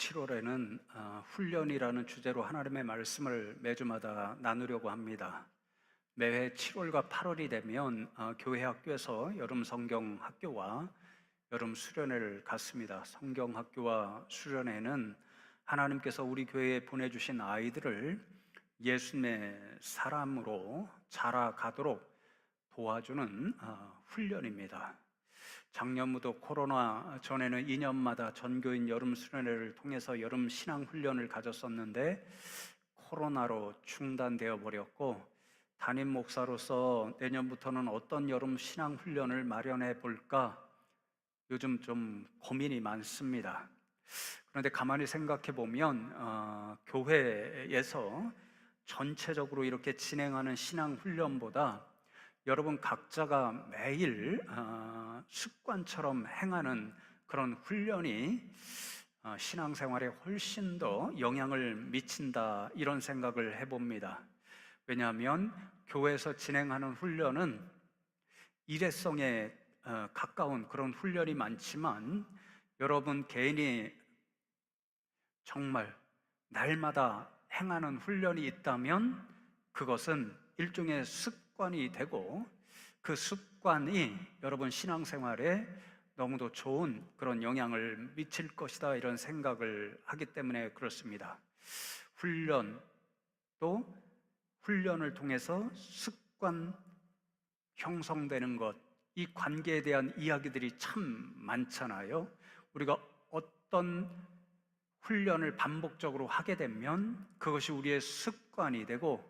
7월에는 훈련이라는 주제로 하나님의 말씀을 매주마다 나누려고 합니다. 매해 7월과 8월이 되면 교회 학교에서 여름 성경 학교와 여름 수련회를 갖습니다. 성경 학교와 수련회는 하나님께서 우리 교회에 보내주신 아이들을 예수님의 사람으로 자라가도록 도와주는 훈련입니다. 작년부터 코로나 전에는 2년마다 전교인 여름 수련회를 통해서 여름 신앙 훈련을 가졌었는데 코로나로 중단되어 버렸고, 담임 목사로서 내년부터는 어떤 여름 신앙 훈련을 마련해 볼까 요즘 좀 고민이 많습니다. 그런데 가만히 생각해 보면 교회에서 전체적으로 이렇게 진행하는 신앙 훈련보다 여러분 각자가 매일 습관처럼 행하는 그런 훈련이 신앙생활에 훨씬 더 영향을 미친다, 이런 생각을 해봅니다. 왜냐하면 교회에서 진행하는 훈련은 일회성에 가까운 그런 훈련이 많지만, 여러분 개인이 정말 날마다 행하는 훈련이 있다면 그것은 일종의 습관이 되고, 그 습관이 여러분 신앙생활에 너무도 좋은 그런 영향을 미칠 것이다, 이런 생각을 하기 때문에 그렇습니다. 훈련을 통해서 습관 형성되는 것, 이 관계에 대한 이야기들이 참 많잖아요. 우리가 어떤 훈련을 반복적으로 하게 되면 그것이 우리의 습관이 되고,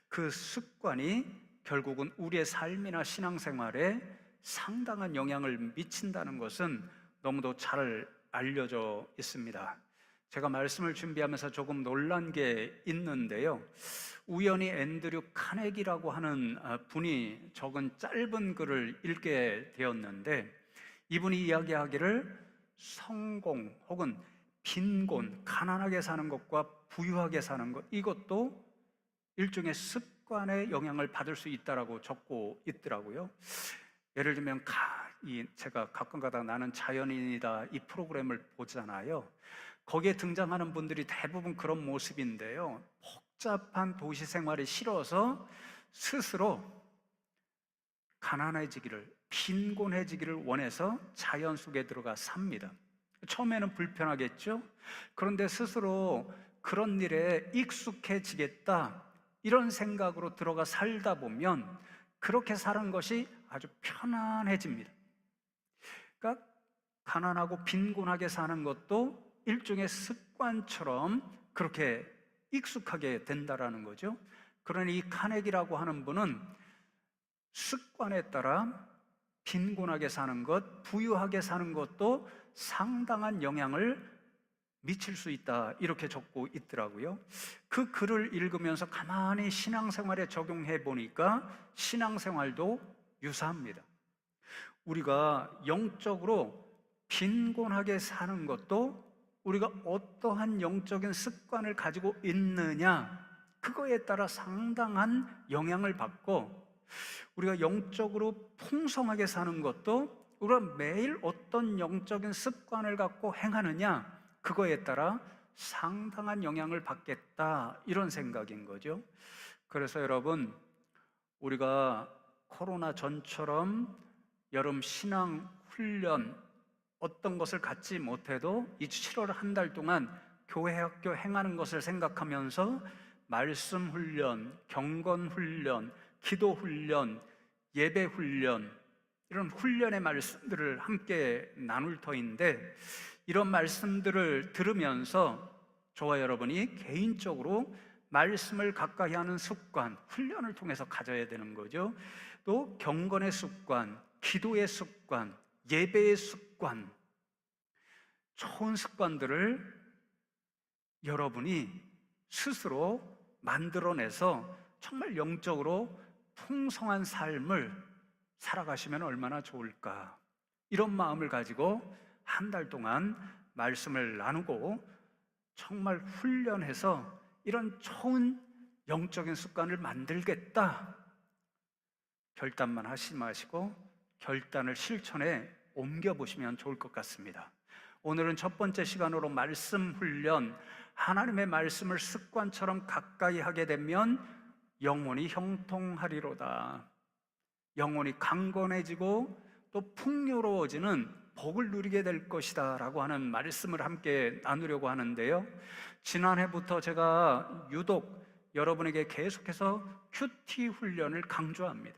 그 습관이 결국은 우리의 삶이나 신앙생활에 상당한 영향을 미친다는 것은 너무도 잘 알려져 있습니다. 제가 말씀을 준비하면서 조금 놀란 게 있는데요, 우연히 앤드류 카네기라고 하는 분이 적은 짧은 글을 읽게 되었는데, 이분이 이야기하기를 성공 혹은 빈곤, 가난하게 사는 것과 부유하게 사는 것, 이것도 일종의 습관의 영향을 받을 수 있다라고 적고 있더라고요. 예를 들면 제가 가끔가다 나는 자연인이다, 이 프로그램을 보잖아요. 거기에 등장하는 분들이 대부분 그런 모습인데요, 복잡한 도시 생활이 싫어서 스스로 가난해지기를, 빈곤해지기를 원해서 자연 속에 들어가 삽니다. 처음에는 불편하겠죠? 그런데 스스로 그런 일에 익숙해지겠다, 이런 생각으로 들어가 살다 보면 그렇게 사는 것이 아주 편안해집니다. 그러니까 가난하고 빈곤하게 사는 것도 일종의 습관처럼 그렇게 익숙하게 된다라는 거죠. 그러니 이 카네기라고 하는 분은 습관에 따라 빈곤하게 사는 것, 부유하게 사는 것도 상당한 영향을 미칠 수 있다, 이렇게 적고 있더라고요. 그 글을 읽으면서 가만히 신앙생활에 적용해 보니까 신앙생활도 유사합니다. 우리가 영적으로 빈곤하게 사는 것도 우리가 어떠한 영적인 습관을 가지고 있느냐, 그거에 따라 상당한 영향을 받고, 우리가 영적으로 풍성하게 사는 것도 우리가 매일 어떤 영적인 습관을 갖고 행하느냐, 그거에 따라 상당한 영향을 받겠다, 이런 생각인 거죠. 그래서 여러분, 우리가 코로나 전처럼 여름 신앙 훈련 어떤 것을 갖지 못해도 이 7월 한 달 동안 교회 학교 행하는 것을 생각하면서 말씀 훈련, 경건 훈련, 기도 훈련, 예배 훈련, 이런 훈련의 말씀들을 함께 나눌 터인데, 이런 말씀들을 들으면서 저와 여러분이 개인적으로 말씀을 가까이 하는 습관, 훈련을 통해서 가져야 되는 거죠. 또 경건의 습관, 기도의 습관, 예배의 습관, 좋은 습관들을 여러분이 스스로 만들어내서 정말 영적으로 풍성한 삶을 살아가시면 얼마나 좋을까, 이런 마음을 가지고 한 달 동안 말씀을 나누고 정말 훈련해서 이런 좋은 영적인 습관을 만들겠다, 결단만 하지 마시고 결단을 실천에 옮겨보시면 좋을 것 같습니다. 오늘은 첫 번째 시간으로 말씀 훈련, 하나님의 말씀을 습관처럼 가까이 하게 되면 영혼이 형통하리로다. 영혼이 강건해지고 또 풍요로워지는 복을 누리게 될 것이다 라고 하는 말씀을 함께 나누려고 하는데요, 지난해부터 제가 유독 여러분에게 계속해서 큐티 훈련을 강조합니다.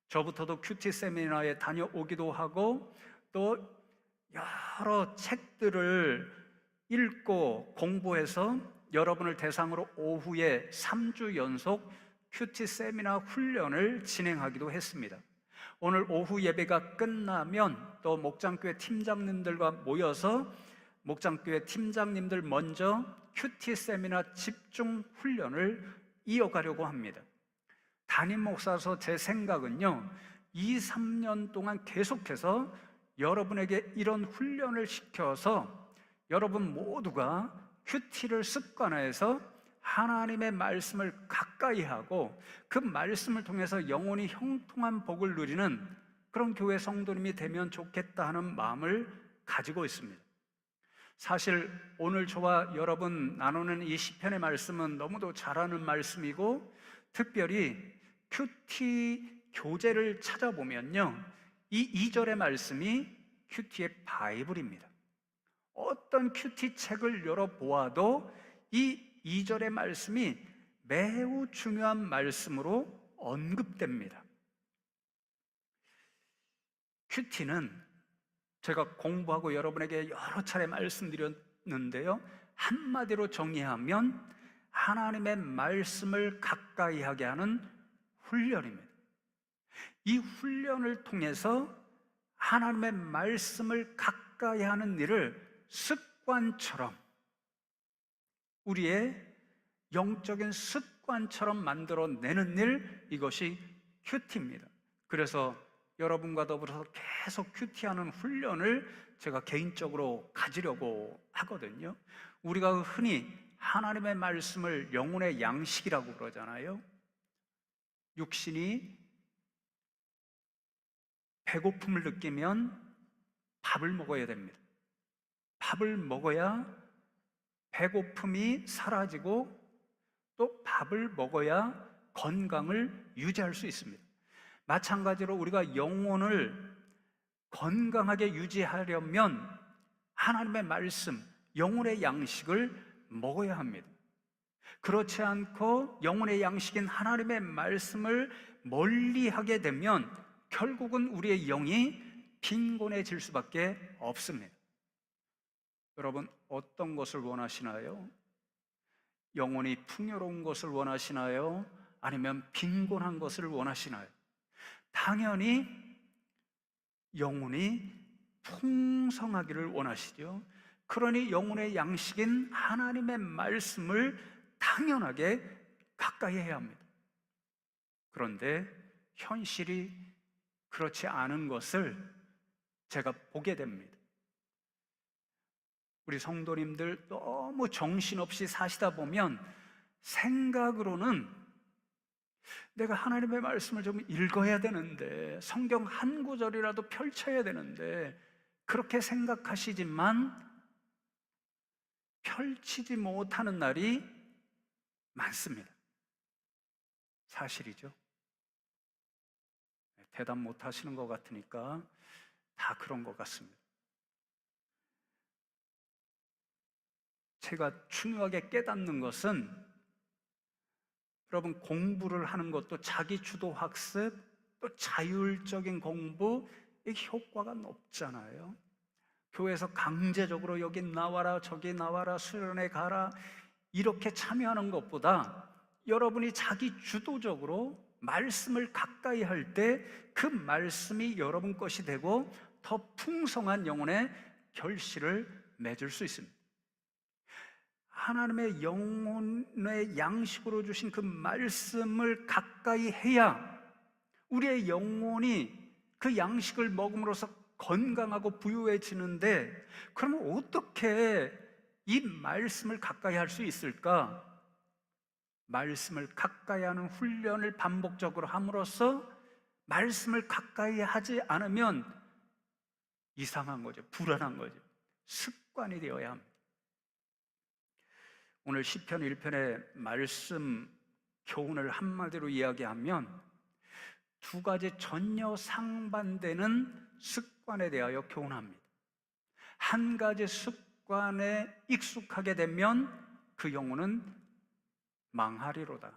저부터도 큐티 세미나에 다녀오기도 하고 또 여러 책들을 읽고 공부해서 여러분을 대상으로 오후에 3주 연속 큐티 세미나 훈련을 진행하기도 했습니다. 오늘 오후 예배가 끝나면 또 목장교회 팀장님들과 모여서 목장교회 팀장님들 먼저 큐티 세미나 집중 훈련을 이어가려고 합니다. 담임 목사로서 제 생각은요, 2, 3년 동안 계속해서 여러분에게 이런 훈련을 시켜서 여러분 모두가 큐티를 습관화해서 하나님의 말씀을 가까이 하고 그 말씀을 통해서 영혼이 형통한 복을 누리는 그런 교회 성도님이 되면 좋겠다 하는 마음을 가지고 있습니다. 사실 오늘 저와 여러분 나누는 이 시편의 말씀은 너무도 잘 아는 말씀이고, 특별히 큐티 교재를 찾아보면요, 이 2절의 말씀이 큐티의 바이블입니다. 어떤 큐티 책을 열어보아도 이 2절의 말씀이 매우 중요한 말씀으로 언급됩니다. 큐티는 제가 공부하고 여러분에게 여러 차례 말씀드렸는데요, 한마디로 정리하면 하나님의 말씀을 가까이 하게 하는 훈련입니다. 이 훈련을 통해서 하나님의 말씀을 가까이 하는 일을 습관처럼, 우리의 영적인 습관처럼 만들어내는 일, 이것이 큐티입니다. 그래서 여러분과 더불어서 계속 큐티하는 훈련을 제가 개인적으로 가지려고 하거든요. 우리가 흔히 하나님의 말씀을 영혼의 양식이라고 그러잖아요. 육신이 배고픔을 느끼면 밥을 먹어야 됩니다. 밥을 먹어야 배고픔이 사라지고 또 밥을 먹어야 건강을 유지할 수 있습니다. 마찬가지로 우리가 영혼을 건강하게 유지하려면 하나님의 말씀, 영혼의 양식을 먹어야 합니다. 그렇지 않고 영혼의 양식인 하나님의 말씀을 멀리하게 되면 결국은 우리의 영이 빈곤해질 수밖에 없습니다. 여러분, 어떤 것을 원하시나요? 영혼이 풍요로운 것을 원하시나요? 아니면 빈곤한 것을 원하시나요? 당연히 영혼이 풍성하기를 원하시죠. 그러니 영혼의 양식인 하나님의 말씀을 당연하게 가까이 해야 합니다. 그런데 현실이 그렇지 않은 것을 제가 보게 됩니다. 우리 성도님들 너무 정신없이 사시다 보면 생각으로는 내가 하나님의 말씀을 좀 읽어야 되는데, 성경 한 구절이라도 펼쳐야 되는데, 그렇게 생각하시지만 펼치지 못하는 날이 많습니다. 사실이죠. 대답 못 하시는 것 같으니까 다 그런 것 같습니다. 제가 중요하게 깨닫는 것은, 여러분, 공부를 하는 것도 자기 주도 학습, 또 자율적인 공부, 이게 효과가 높잖아요. 교회에서 강제적으로 여기 나와라, 저기 나와라, 수련회 가라, 이렇게 참여하는 것보다 여러분이 자기 주도적으로 말씀을 가까이 할 때 그 말씀이 여러분 것이 되고 더 풍성한 영혼의 결실을 맺을 수 있습니다. 하나님의 영혼의 양식으로 주신 그 말씀을 가까이 해야 우리의 영혼이 그 양식을 먹음으로써 건강하고 부유해지는데, 그러면 어떻게 이 말씀을 가까이 할 수 있을까? 말씀을 가까이 하는 훈련을 반복적으로 함으로써 말씀을 가까이 하지 않으면 이상한 거죠. 불안한 거죠. 습관이 되어야 합니다. 오늘 시편 1편의 말씀 교훈을 한마디로 이야기하면 두 가지 전혀 상반되는 습관에 대하여 교훈합니다. 한 가지 습관에 익숙하게 되면 그 영혼은 망하리로다,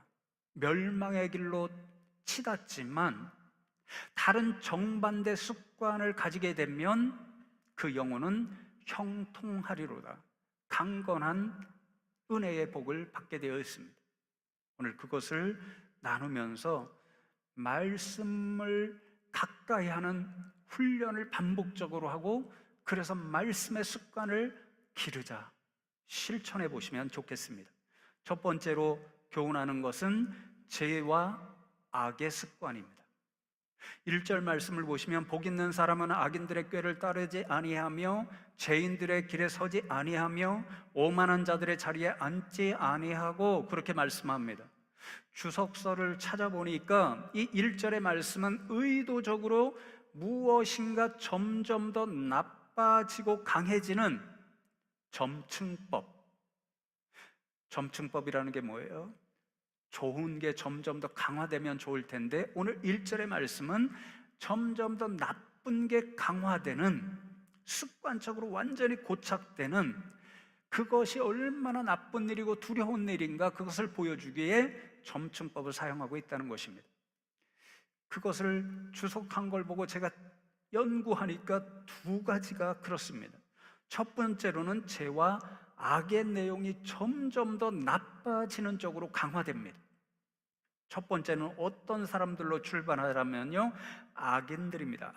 멸망의 길로 치닫지만 다른 정반대 습관을 가지게 되면 그 영혼은 형통하리로다, 강건한 은혜의 복을 받게 되어 있습니다. 오늘 그것을 나누면서 말씀을 가까이 하는 훈련을 반복적으로 하고, 그래서 말씀의 습관을 기르자, 실천해 보시면 좋겠습니다. 첫 번째로 교훈하는 것은 죄와 악의 습관입니다. 1절 말씀을 보시면 복 있는 사람은 악인들의 꾀를 따르지 아니하며 죄인들의 길에 서지 아니하며 오만한 자들의 자리에 앉지 아니하고, 그렇게 말씀합니다. 주석서를 찾아보니까 이 1절의 말씀은 의도적으로 무엇인가 점점 더 나빠지고 강해지는 점층법이라는 게 뭐예요? 좋은 게 점점 더 강화되면 좋을 텐데, 오늘 1절의 말씀은 점점 더 나쁜 게 강화되는, 습관적으로 완전히 고착되는, 그것이 얼마나 나쁜 일이고 두려운 일인가, 그것을 보여주기에 점층법을 사용하고 있다는 것입니다. 그것을 주석한 걸 보고 제가 연구하니까 두 가지가 그렇습니다. 첫 번째로는 죄와 악의 내용이 점점 더 나빠지는 쪽으로 강화됩니다. 첫 번째는 어떤 사람들로 출발하라면요, 악인들입니다.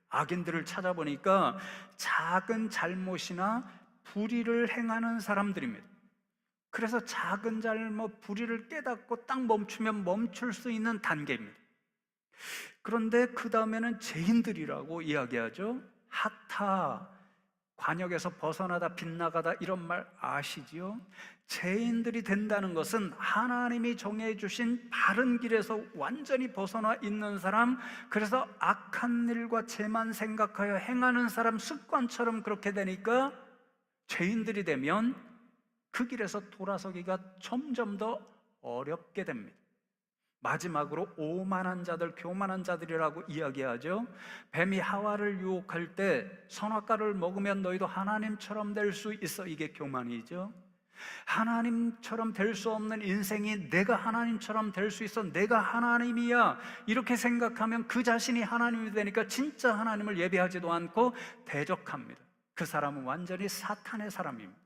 악인들을 찾아보니까 작은 잘못이나 불의를 행하는 사람들입니다. 그래서 작은 잘못, 불의를 깨닫고 딱 멈추면 멈출 수 있는 단계입니다. 그런데 그 다음에는 죄인들이라고 이야기하죠. 하타, 관역에서 벗어나다, 빗나가다, 이런 말 아시지요? 죄인들이 된다는 것은 하나님이 정해주신 바른 길에서 완전히 벗어나 있는 사람, 그래서 악한 일과 죄만 생각하여 행하는 사람, 습관처럼 그렇게 되니까 죄인들이 되면 그 길에서 돌아서기가 점점 더 어렵게 됩니다. 마지막으로 오만한 자들, 교만한 자들이라고 이야기하죠. 뱀이 하와를 유혹할 때 선악과를 먹으면 너희도 하나님처럼 될 수 있어, 이게 교만이죠. 하나님처럼 될 수 없는 인생이 내가 하나님처럼 될 수 있어, 내가 하나님이야, 이렇게 생각하면 그 자신이 하나님이 되니까 진짜 하나님을 예배하지도 않고 대적합니다. 그 사람은 완전히 사탄의 사람입니다.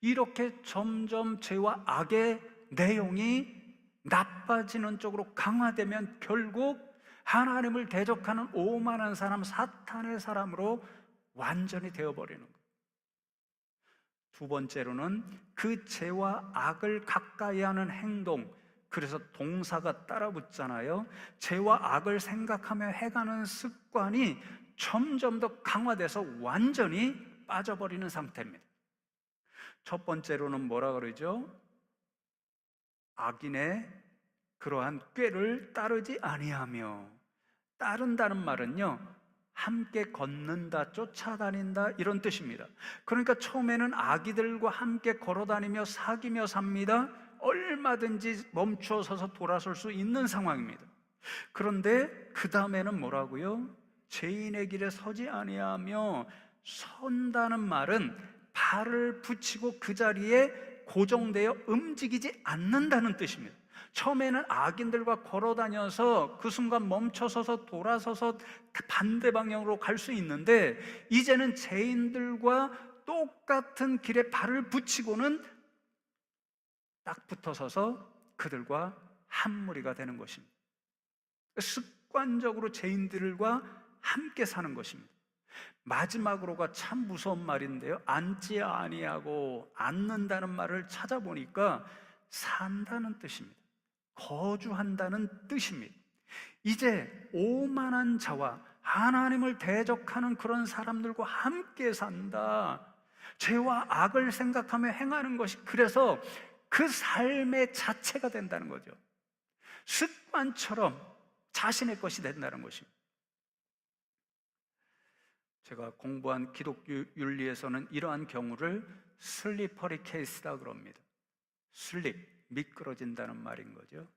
이렇게 점점 죄와 악의 내용이 나빠지는 쪽으로 강화되면 결국 하나님을 대적하는 오만한 사람, 사탄의 사람으로 완전히 되어버리는 거예요. 두 번째로는 그 죄와 악을 가까이 하는 행동, 그래서 동사가 따라 붙잖아요. 죄와 악을 생각하며 해가는 습관이 점점 더 강화돼서 완전히 빠져버리는 상태입니다. 첫 번째로는 뭐라 그러죠? 악인의 그러한 꾀를 따르지 아니하며, 따른다는 말은요, 함께 걷는다, 쫓아다닌다, 이런 뜻입니다. 그러니까 처음에는 악이들과 함께 걸어다니며 사귀며 삽니다. 얼마든지 멈춰서서 돌아설 수 있는 상황입니다. 그런데 그 다음에는 뭐라고요? 죄인의 길에 서지 아니하며, 선다는 말은 발을 붙이고 그 자리에 고정되어 움직이지 않는다는 뜻입니다. 처음에는 악인들과 걸어다녀서 그 순간 멈춰서서 돌아서서 반대 방향으로 갈 수 있는데, 이제는 죄인들과 똑같은 길에 발을 붙이고는 딱 붙어서서 그들과 한 무리가 되는 것입니다. 습관적으로 죄인들과 함께 사는 것입니다. 마지막으로가 참 무서운 말인데요, 앉지 아니하고, 앉는다는 말을 찾아보니까 산다는 뜻입니다. 거주한다는 뜻입니다. 이제 오만한 자와 하나님을 대적하는 그런 사람들과 함께 산다. 죄와 악을 생각하며 행하는 것이 그래서 그 삶의 자체가 된다는 거죠. 습관처럼 자신의 것이 된다는 것입니다. 제가 공부한 기독교 윤리에서는 이러한 경우를 슬리퍼리 케이스다 그럽니다. 슬립, 미끄러진다는 말인 거죠.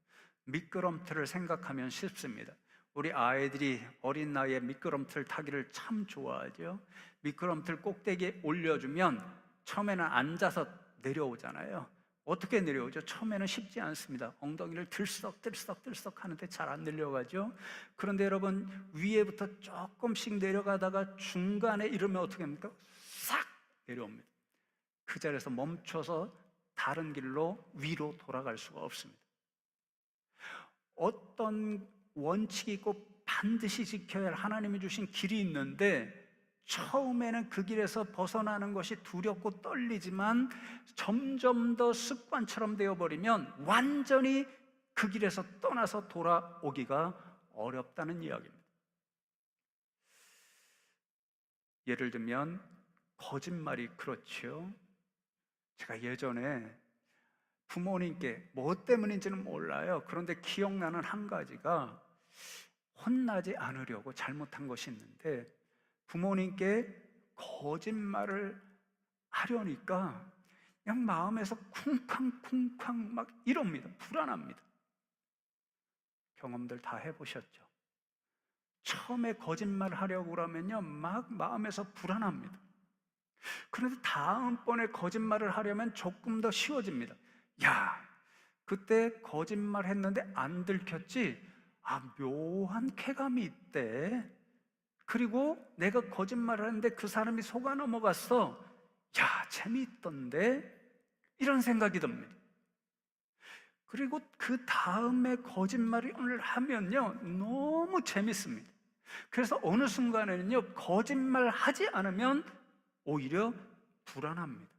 미끄럼틀을 생각하면 쉽습니다. 우리 아이들이 어린 나이에 미끄럼틀 타기를 참 좋아하죠. 미끄럼틀 꼭대기에 올려주면 처음에는 앉아서 내려오잖아요. 어떻게 내려오죠? 처음에는 쉽지 않습니다. 엉덩이를 들썩들썩 하는데 잘 안 내려가죠. 그런데 여러분, 위에부터 조금씩 내려가다가 중간에 이르면 어떻게 합니까? 싹 내려옵니다. 그 자리에서 멈춰서 다른 길로 위로 돌아갈 수가 없습니다. 어떤 원칙이 있고 반드시 지켜야 할 하나님이 주신 길이 있는데, 처음에는 그 길에서 벗어나는 것이 두렵고 떨리지만 점점 더 습관처럼 되어버리면 완전히 그 길에서 떠나서 돌아오기가 어렵다는 이야기입니다. 예를 들면 거짓말이 그렇죠. 제가 예전에 부모님께 뭐 때문인지는 몰라요. 그런데 기억나는 한 가지가, 혼나지 않으려고 잘못한 것이 있는데 부모님께 거짓말을 하려니까 그냥 마음에서 쿵쾅쿵쾅 막 이럽니다. 불안합니다. 경험들 다 해보셨죠? 처음에 거짓말 하려고 그러면요, 막 마음에서 불안합니다. 그런데 다음번에 거짓말을 하려면 조금 더 쉬워집니다. 야, 그때 거짓말 했는데 안 들켰지? 아, 묘한 쾌감이 있대. 그리고 내가 거짓말을 했는데 그 사람이 속아 넘어갔어. 야, 재미있던데? 이런 생각이 듭니다. 그리고 그 다음에 거짓말을 하면요, 너무 재밌습니다. 그래서 어느 순간에는요, 거짓말 하지 않으면 오히려 불안합니다.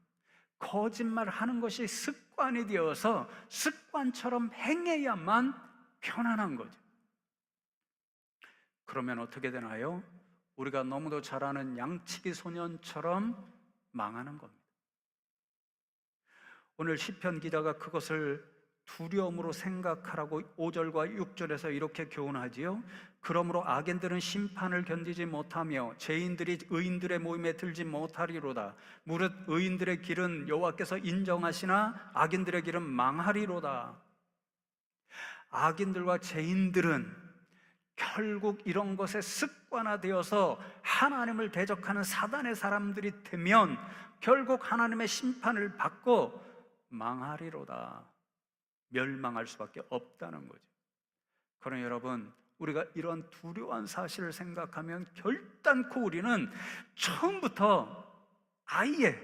거짓말 하는 것이 습관이 되어서 습관처럼 행해야만 편안한 거죠. 그러면 어떻게 되나요? 우리가 너무도 잘 아는 양치기 소년처럼 망하는 겁니다. 오늘 시편 기자가 그것을 두려움으로 생각하라고 5절과 6절에서 이렇게 교훈하지요. 그러므로 악인들은 심판을 견디지 못하며 죄인들이 의인들의 모임에 들지 못하리로다. 무릇 의인들의 길은 여호와께서 인정하시나 악인들의 길은 망하리로다. 악인들과 죄인들은 결국 이런 것에 습관화되어서 하나님을 대적하는 사단의 사람들이 되면 결국 하나님의 심판을 받고 망하리로다. 멸망할 수밖에 없다는 거죠. 그러나 여러분, 우리가 이런 두려운 사실을 생각하면 결단코 우리는 처음부터 아예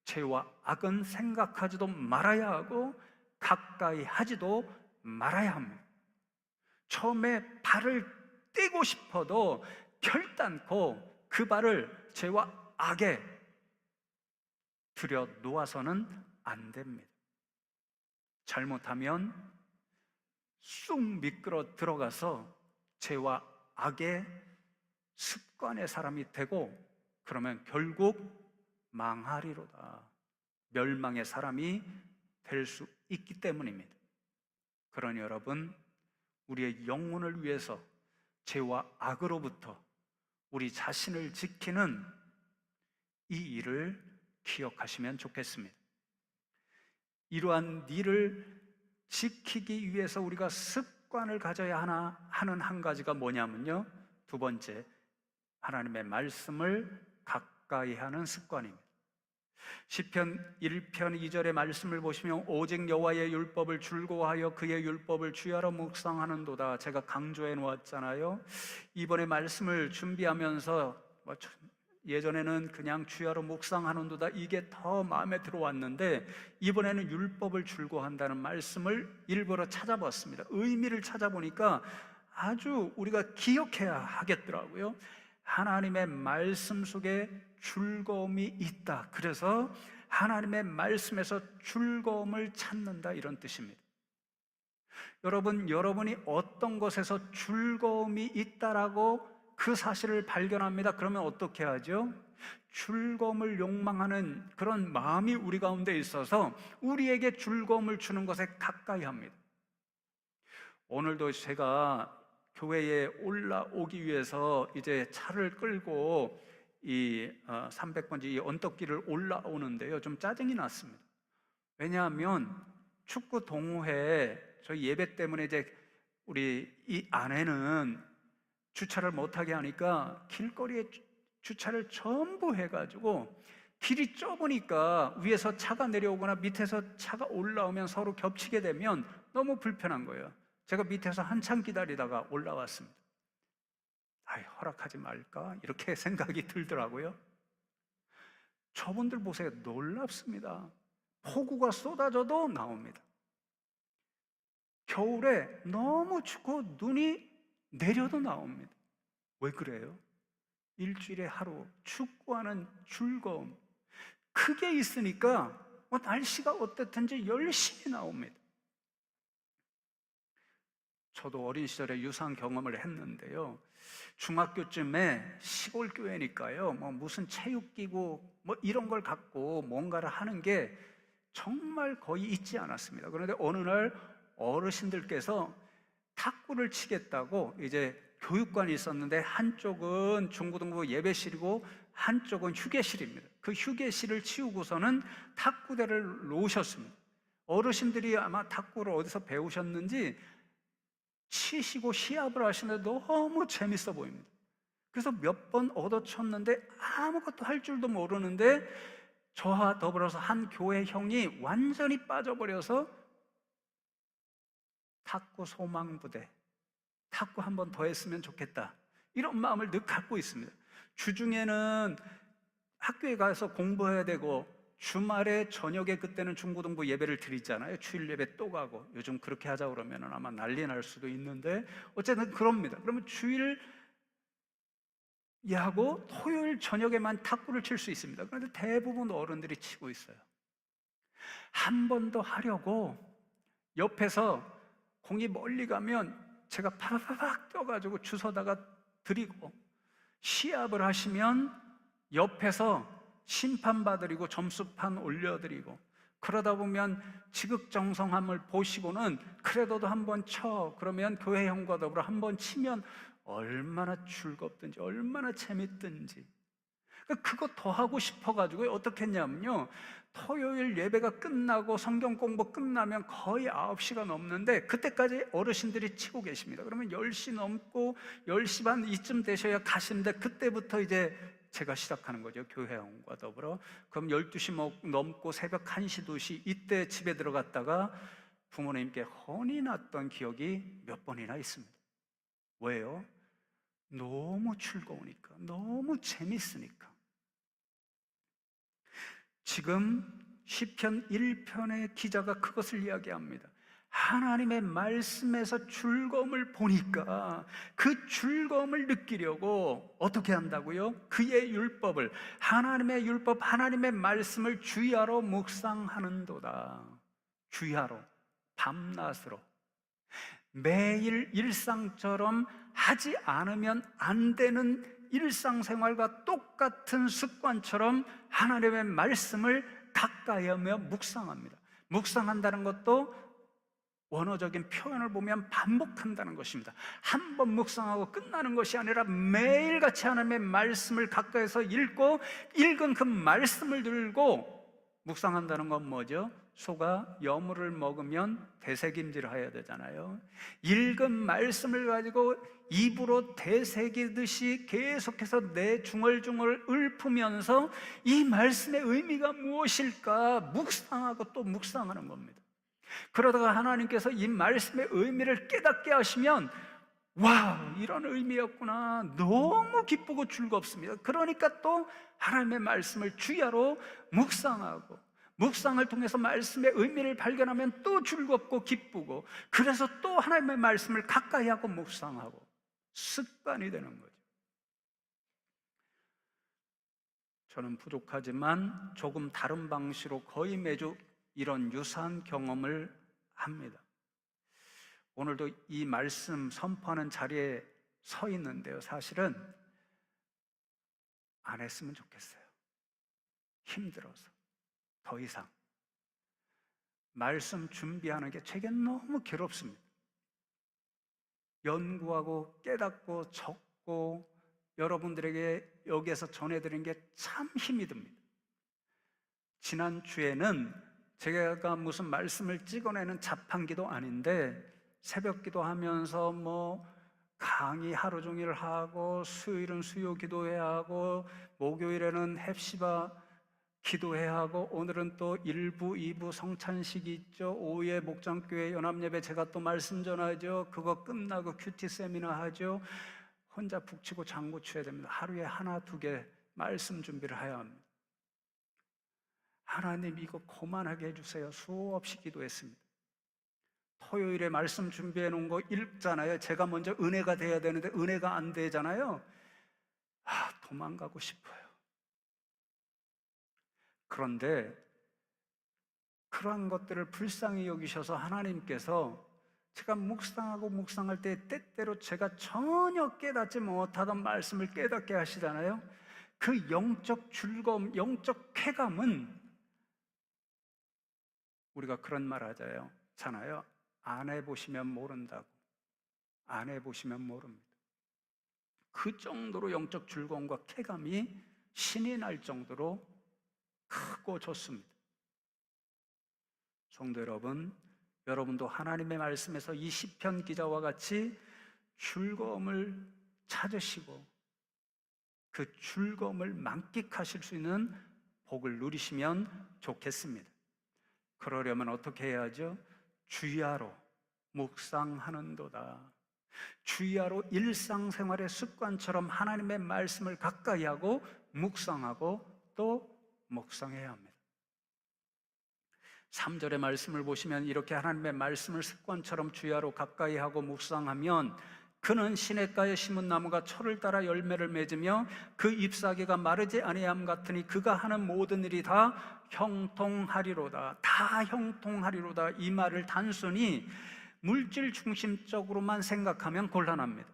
죄와 악은 생각하지도 말아야 하고 가까이 하지도 말아야 합니다. 처음에 발을 떼고 싶어도 결단코 그 발을 죄와 악에 들여 놓아서는 안 됩니다. 잘못하면 쑥 미끄러 들어가서 죄와 악의 습관의 사람이 되고, 그러면 결국 망하리로다. 멸망의 사람이 될 수 있기 때문입니다. 그러니 여러분, 우리의 영혼을 위해서 죄와 악으로부터 우리 자신을 지키는 이 일을 기억하시면 좋겠습니다. 이러한 일을 지키기 위해서 우리가 습관을 가져야 하는 한 가지가 뭐냐면요, 두 번째, 하나님의 말씀을 가까이 하는 습관입니다. 시편 1편 2절의 말씀을 보시면 오직 여호와의 율법을 즐거워하여 그의 율법을 주야로 묵상하는도다. 제가 강조해 놓았잖아요. 이번에 말씀을 준비하면서 예전에는 그냥 주야로 묵상하는도다, 이게 더 마음에 들어왔는데 이번에는 율법을 즐거워한다는 말씀을 일부러 찾아봤습니다. 의미를 찾아보니까 아주 우리가 기억해야 하겠더라고요. 하나님의 말씀 속에 즐거움이 있다. 그래서 하나님의 말씀에서 즐거움을 찾는다, 이런 뜻입니다. 여러분, 여러분이 어떤 것에서 즐거움이 있다라고 그 사실을 발견합니다. 그러면 어떻게 하죠? 즐거움을 욕망하는 그런 마음이 우리 가운데 있어서 우리에게 즐거움을 주는 것에 가까이 합니다. 오늘도 제가 교회에 올라오기 위해서 이제 차를 끌고 이 300번째 이 언덕길을 올라오는데요, 좀 짜증이 났습니다. 왜냐하면 축구 동호회 저희 예배 때문에 이제 우리 이 아내는 주차를 못하게 하니까 길거리에 주차를 전부 해가지고 길이 좁으니까 위에서 차가 내려오거나 밑에서 차가 올라오면 서로 겹치게 되면 너무 불편한 거예요. 제가 밑에서 한참 기다리다가 올라왔습니다. 아이, 허락하지 말까? 이렇게 생각이 들더라고요. 저분들 보세요. 놀랍습니다. 폭우가 쏟아져도 나옵니다. 겨울에 너무 춥고 눈이 내려도 나옵니다. 왜 그래요? 일주일에 하루 축구하는 즐거움 크게 있으니까 날씨가 어떻든지 열심히 나옵니다. 저도 어린 시절에 유사한 경험을 했는데요, 중학교쯤에 시골 교회니까요, 무슨 체육기구 이런 걸 갖고 뭔가를 하는 게 정말 거의 있지 않았습니다. 그런데 어느 날 어르신들께서 탁구를 치겠다고 이제 교육관이 있었는데 한쪽은 중고등부 예배실이고 한쪽은 휴게실입니다. 그 휴게실을 치우고서는 탁구대를 놓으셨습니다. 어르신들이 아마 탁구를 어디서 배우셨는지 치시고 시합을 하시는데 너무 재밌어 보입니다. 그래서 몇 번 얻어쳤는데 아무것도 할 줄도 모르는데 저와 더불어서 한 교회 형이 완전히 빠져버려서 탁구 소망부대, 탁구 한 번 더 했으면 좋겠다, 이런 마음을 늘 갖고 있습니다. 주중에는 학교에 가서 공부해야 되고 주말에 저녁에 그때는 중고등부 예배를 드리잖아요. 주일 예배 또 가고. 요즘 그렇게 하자 그러면 아마 난리 날 수도 있는데 어쨌든 그럽니다. 그러면 주일 야고 토요일 저녁에만 탁구를 칠 수 있습니다. 그런데 대부분 어른들이 치고 있어요. 한 번 더 하려고 옆에서 공이 멀리 가면 제가 파파팍 떠가지고 주워다가 드리고, 시합을 하시면 옆에서 심판받으리고 점수판 올려드리고, 그러다 보면 지극정성함을 보시고는 그래도 한번 쳐, 그러면 교회 형과 더불어 한번 치면 얼마나 즐겁든지 얼마나 재밌든지, 그거 더 하고 싶어가지고 어떻게 했냐면요, 토요일 예배가 끝나고 성경 공부 끝나면 거의 9시가 넘는데 그때까지 어르신들이 치고 계십니다. 그러면 10시 넘고 10시 반 이쯤 되셔야 가시는데 그때부터 이제 제가 시작하는 거죠, 교회원과 더불어. 그럼 12시 넘고 새벽 1시, 2시 이때 집에 들어갔다가 부모님께 혼이 났던 기억이 몇 번이나 있습니다. 왜요? 너무 즐거우니까, 너무 재밌으니까. 지금 시편 1편의 기자가 그것을 이야기합니다. 하나님의 말씀에서 즐거움을 보니까 그 즐거움을 느끼려고 어떻게 한다고요? 그의 율법을, 하나님의 율법, 하나님의 말씀을 주야로 묵상하는도다. 주야로, 밤낮으로, 매일 일상처럼 하지 않으면 안 되는 일상생활과 똑같은 습관처럼 하나님의 말씀을 가까이 하며 묵상합니다. 묵상한다는 것도 원어적인 표현을 보면 반복한다는 것입니다. 한 번 묵상하고 끝나는 것이 아니라 매일같이 하나님의 말씀을 가까이서 읽고, 읽은 그 말씀을 들고 묵상한다는 건 뭐죠? 소가 여물을 먹으면 되새김질을 해야 되잖아요. 읽은 말씀을 가지고 입으로 되새기듯이 계속해서 내 중얼중얼 읊으면서 이 말씀의 의미가 무엇일까 묵상하고 또 묵상하는 겁니다. 그러다가 하나님께서 이 말씀의 의미를 깨닫게 하시면, 와, 이런 의미였구나, 너무 기쁘고 즐겁습니다. 그러니까 또 하나님의 말씀을 주야로 묵상하고, 묵상을 통해서 말씀의 의미를 발견하면 또 즐겁고 기쁘고, 그래서 또 하나님의 말씀을 가까이 하고 묵상하고 습관이 되는 거죠. 저는 부족하지만 조금 다른 방식으로 거의 매주 이런 유사한 경험을 합니다. 오늘도 이 말씀 선포하는 자리에 서 있는데요, 사실은 안 했으면 좋겠어요. 힘들어서. 더 이상 말씀 준비하는 게 제게 너무 괴롭습니다. 연구하고 깨닫고 적고 여러분들에게 여기에서 전해드린 게 참 힘이 듭니다. 지난주에는 제가 무슨 말씀을 찍어내는 자판기도 아닌데 새벽 기도하면서 강의 하루 종일 하고, 수요일은 수요 기도해야 하고, 목요일에는 헵시바 기도해야 하고, 오늘은 또 1부, 2부 성찬식이 있죠. 오후에 목장교회 연합예배 제가 또 말씀 전하죠. 그거 끝나고 큐티 세미나 하죠. 혼자 북치고 장구 쳐야 됩니다. 하루에 하나, 두 개 말씀 준비를 해야 합니다. 하나님 이거 그만하게 해주세요. 수없이 기도했습니다. 토요일에 말씀 준비해 놓은 거 읽잖아요. 제가 먼저 은혜가 돼야 되는데 은혜가 안 되잖아요. 도망가고 싶어요. 그런데 그러한 것들을 불쌍히 여기셔서 하나님께서 제가 묵상할 때 때때로 제가 전혀 깨닫지 못하던 말씀을 깨닫게 하시잖아요. 그 영적 즐거움, 영적 쾌감은 우리가 그런 말 하잖아요. 안 해보시면 모른다고. 안 해보시면 모릅니다. 그 정도로 영적 즐거움과 쾌감이 신이 날 정도로 크고 좋습니다. 성도 여러분, 여러분도 하나님의 말씀에서 이 시편 기자와 같이 즐거움을 찾으시고 그 즐거움을 만끽하실 수 있는 복을 누리시면 좋겠습니다. 그러려면 어떻게 해야죠? 주야로 묵상하는도다. 주야로 일상생활의 습관처럼 하나님의 말씀을 가까이 하고 묵상하고 또 묵상해야 합니다. 3절의 말씀을 보시면 이렇게 하나님의 말씀을 습관처럼 주야로 가까이 하고 묵상하면 그는 시냇가에 심은 나무가 철을 따라 열매를 맺으며 그 잎사귀가 마르지 아니함 같으니 그가 하는 모든 일이 다 형통하리로다. 다 형통하리로다. 이 말을 단순히 물질 중심적으로만 생각하면 곤란합니다.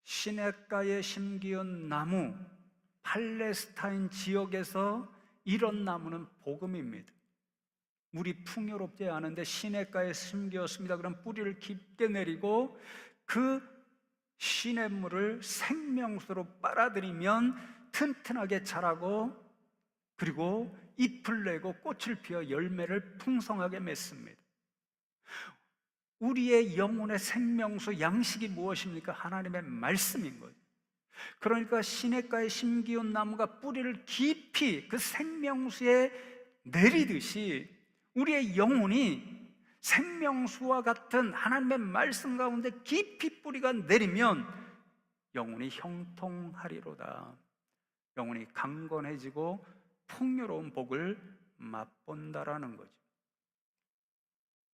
시냇가에 심기운 나무, 팔레스타인 지역에서 이런 나무는 복음입니다. 물이 풍요롭지 않은데 시냇가에 심기었습니다. 그럼 뿌리를 깊게 내리고 그 시냇물을 생명수로 빨아들이면 튼튼하게 자라고 그리고 잎을 내고 꽃을 피워 열매를 풍성하게 맺습니다. 우리의 영혼의 생명수 양식이 무엇입니까? 하나님의 말씀인 거죠. 그러니까 시냇가에 심기운 나무가 뿌리를 깊이 그 생명수에 내리듯이 우리의 영혼이 생명수와 같은 하나님의 말씀 가운데 깊이 뿌리가 내리면 영혼이 형통하리로다. 영혼이 강건해지고 풍요로운 복을 맛본다라는 거죠.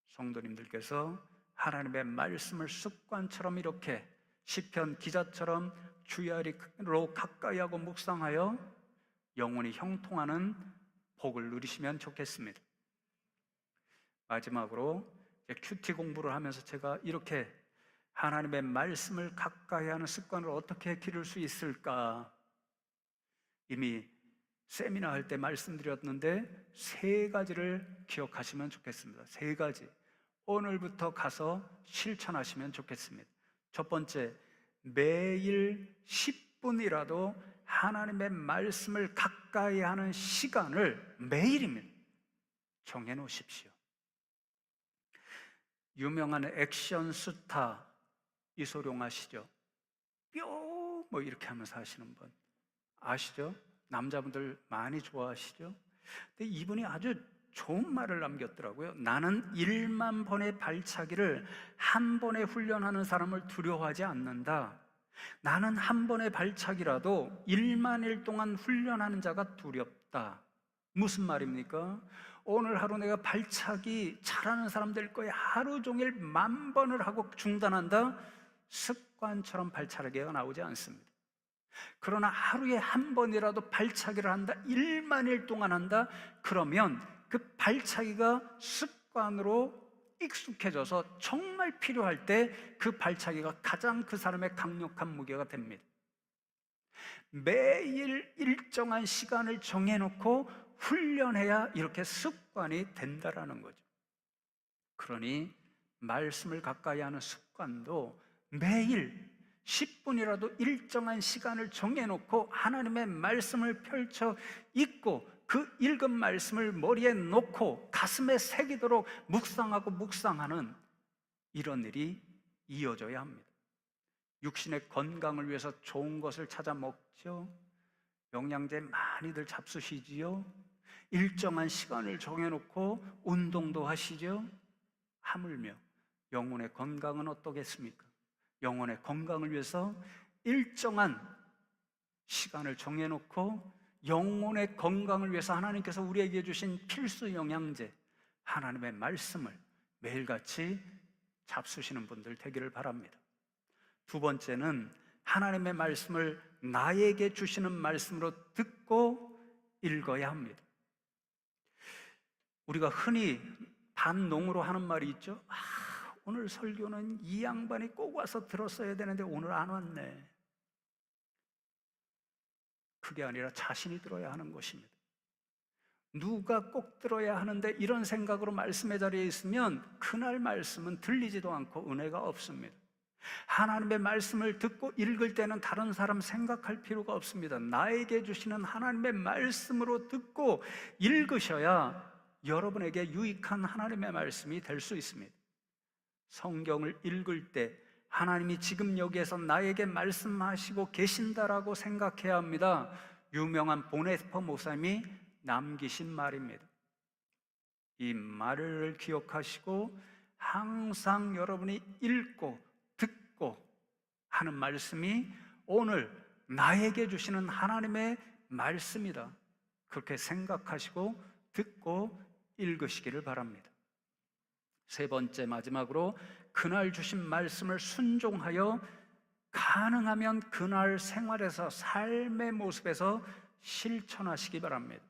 성도님들께서 하나님의 말씀을 습관처럼 이렇게 시편 기자처럼 주야로 가까이 하고 묵상하여 영혼이 형통하는 복을 누리시면 좋겠습니다. 마지막으로 큐티 공부를 하면서 제가 이렇게 하나님의 말씀을 가까이 하는 습관을 어떻게 기를 수 있을까? 이미 세미나 할 때 말씀드렸는데 3가지를 기억하시면 좋겠습니다. 3가지. 오늘부터 가서 실천하시면 좋겠습니다. 첫 번째, 매일 10분이라도 하나님의 말씀을 가까이 하는 시간을 매일입니다. 정해 놓으십시오. 유명한 액션 스타 이소룡 아시죠? 뿅 이렇게 하면서 하시는 분 아시죠? 남자분들 많이 좋아하시죠? 근데 이분이 아주 좋은 말을 남겼더라고요. 나는 1만 번의 발차기를 한 번에 훈련하는 사람을 두려워하지 않는다. 나는 한 번의 발차기라도 1만 일 동안 훈련하는 자가 두렵다. 무슨 말입니까? 오늘 하루 내가 발차기 잘하는 사람 될 거야. 하루 종일 10,000번을 하고 중단한다? 습관처럼 발차기가 나오지 않습니다. 그러나 하루에 한 번이라도 발차기를 한다, 1만 일 동안 한다, 그러면 그 발차기가 습관으로 익숙해져서 정말 필요할 때 그 발차기가 가장 그 사람의 강력한 무기가 됩니다. 매일 일정한 시간을 정해놓고 훈련해야 이렇게 습관이 된다라는 거죠. 그러니 말씀을 가까이 하는 습관도 매일 10분이라도 일정한 시간을 정해놓고 하나님의 말씀을 펼쳐 읽고 그 읽은 말씀을 머리에 놓고 가슴에 새기도록 묵상하고 묵상하는 이런 일이 이어져야 합니다. 육신의 건강을 위해서 좋은 것을 찾아 먹죠. 영양제 많이들 잡수시지요. 일정한 시간을 정해놓고 운동도 하시죠. 하물며 영혼의 건강은 어떠겠습니까? 영혼의 건강을 위해서 일정한 시간을 정해놓고 영혼의 건강을 위해서 하나님께서 우리에게 주신 필수 영양제 하나님의 말씀을 매일같이 잡수시는 분들 되기를 바랍니다. 두 번째는 하나님의 말씀을 나에게 주시는 말씀으로 듣고 읽어야 합니다. 우리가 흔히 반농으로 하는 말이 있죠. 오늘 설교는 이 양반이 꼭 와서 들었어야 되는데 오늘 안 왔네. 그게 아니라 자신이 들어야 하는 것입니다. 누가 꼭 들어야 하는데 이런 생각으로 말씀의 자리에 있으면 그날 말씀은 들리지도 않고 은혜가 없습니다. 하나님의 말씀을 듣고 읽을 때는 다른 사람 생각할 필요가 없습니다. 나에게 주시는 하나님의 말씀으로 듣고 읽으셔야 여러분에게 유익한 하나님의 말씀이 될 수 있습니다. 성경을 읽을 때 하나님이 지금 여기에서 나에게 말씀하시고 계신다라고 생각해야 합니다. 유명한 보네스퍼 목사님이 남기신 말입니다. 이 말을 기억하시고 항상 여러분이 읽고 듣고 하는 말씀이 오늘 나에게 주시는 하나님의 말씀이다. 그렇게 생각하시고 듣고 읽으시기를 바랍니다. 세 번째, 마지막으로 그날 주신 말씀을 순종하여 가능하면 그날 생활에서 삶의 모습에서 실천하시기 바랍니다.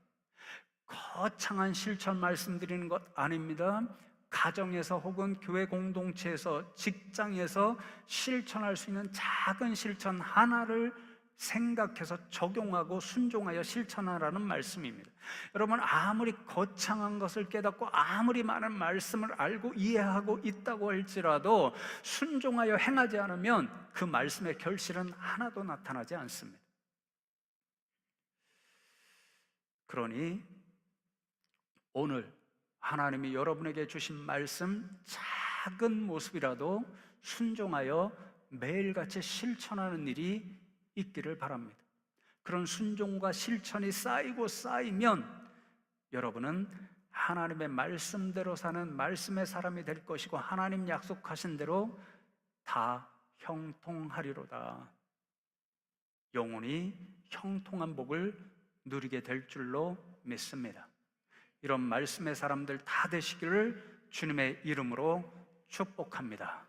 거창한 실천 말씀드리는 것 아닙니다. 가정에서 혹은 교회 공동체에서, 직장에서 실천할 수 있는 작은 실천 하나를 생각해서 적용하고 순종하여 실천하라는 말씀입니다. 여러분, 아무리 거창한 것을 깨닫고 아무리 많은 말씀을 알고 이해하고 있다고 할지라도 순종하여 행하지 않으면 그 말씀의 결실은 하나도 나타나지 않습니다. 그러니 오늘 하나님이 여러분에게 주신 말씀 작은 모습이라도 순종하여 매일같이 실천하는 일이 있기를 바랍니다. 그런 순종과 실천이 쌓이고 쌓이면 여러분은 하나님의 말씀대로 사는 말씀의 사람이 될 것이고 하나님 약속하신 대로 다 형통하리로다. 영원히 형통한 복을 누리게 될 줄로 믿습니다. 이런 말씀의 사람들 다 되시기를 주님의 이름으로 축복합니다.